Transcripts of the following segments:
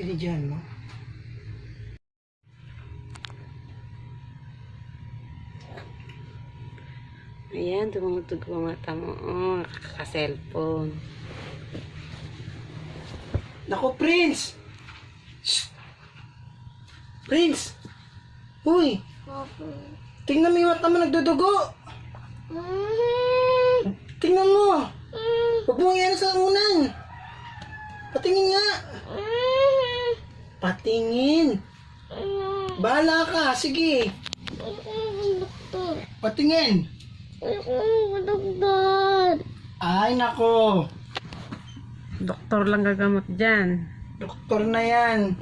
Binidyan mo. Ayan, tumutog ang mata mo. Oh, kaka-cellphone. Naku, Prince! Shh! Prince! Uy! Tingnan mo yung mata mo, nagdudugo! Tingnan mo! Huwag mo yan sa unan! Patingin nga! Patingin! Bahala ka, sige! Patingin! Ay, nako! Doktor lang gagamot dyan. Doktor na yan.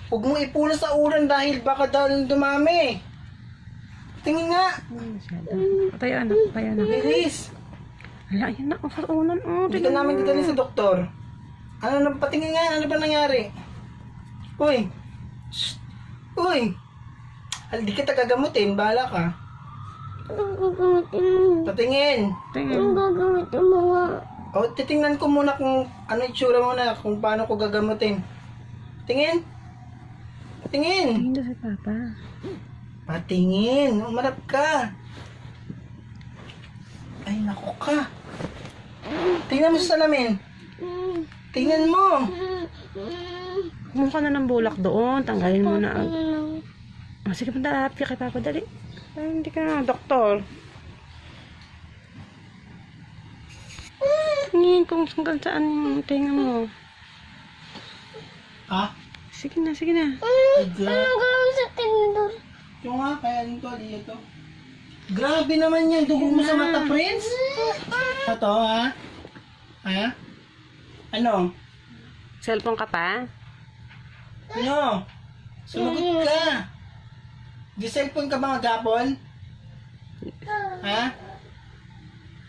Huwag mo ipula sa ulan dahil baka daw dumami. Tingin nga. Tayo anak, tayo anak. Bilis. Ala, yan na. Sa unan. Oh, Hindi ka namin dadalhin sa doktor. Ano, patingin nga. Ano ba nangyari? Uy. Shh. Uy. Di kita gagamutin. Bahala ka. Patingin. Tingin. O, titingnan ko muna kung ano itsura mo na. Kung paano ko gagamutin. Tingin. Tingin. Tingin doon si Papa. Patingin. Umarap ka. Ay, naku ka. Tingnan mo sa salamin. Tingnan mo. Kumuha ka na ng bulak doon. Tanggalin mo na ang... Oh, sige, punta kay Papa. Dali. Ay, hindi ka na doktor. Tingin kung hanggang saan yung tinga mo. Ha? Sige na, sige na. Yung nga, kaya dito. Grabe naman yan. Dugo mo sa mata, Prince. Ito, ha? Ha? Ano? Cellphone ka pa? Ano? Sumagot ka. Di cellphone ka ba maghapon? Ha?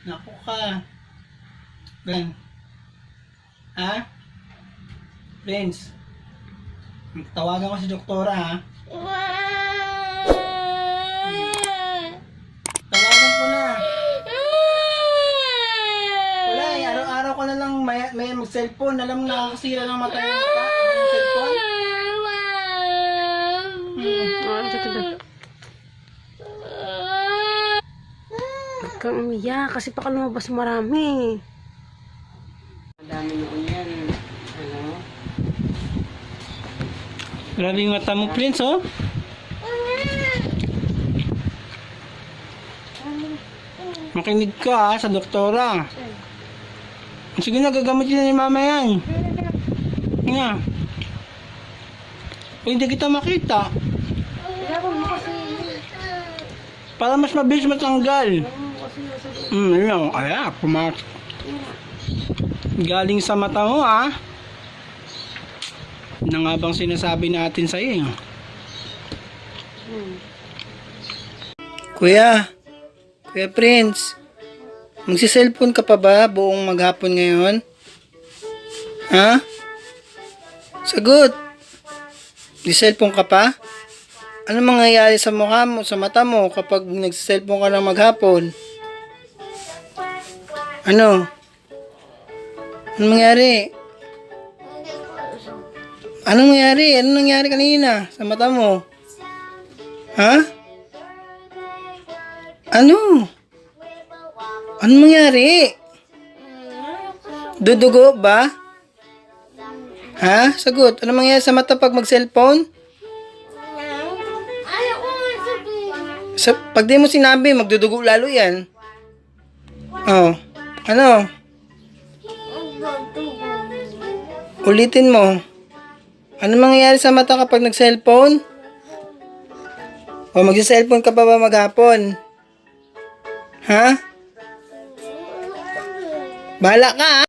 Naku ka. Gan. Ha? Prince. Tawagan ko si doktora, ha? Tawagan ko na. Wala eh. Araw-araw ko na lang may mag-cellphone. Alam mo, nakakasira ng mata yung mata. Ang cellphone. Oh, ito ba? Huwag kang umiyak kasi baka lumabas marami. Madami noon yan. Ano? Grabe yung mata mo, Prince, oh. Makinig ka, ha, sa doktora. Sige na, gagamitin na ni mama yan. Nga. Hindi kita makita. Para mas mabilis matanggal. Yun. Kaya, pumasok. Galing sa mata mo, ha. Na nga bang sinasabi natin sa iyo? Kuya Prince, magsi-cellphone ka pa ba buong maghapon ngayon? Ha? Sagot. Di cellphone ka pa? Ano mangyayari sa mukha mo, sa mata mo kapag nagsi-cellphone ka ng maghapon? Ano? Ano mangyari? Anong nangyari? Anong nangyari kanina sa mata mo? Ha? Ano? Anong nangyari? Dudugo ba? Ha? Sagot. Anong mangyari sa mata pag mag-cellphone? Pag di mo sinabi, magdudugo lalo yan. Oh. Ano? Ulitin mo. Ano mangyayari sa mata kapag nag-cellphone? O magsi-cellphone ka pa ba maghapon? Ha? Bahala ka, ha?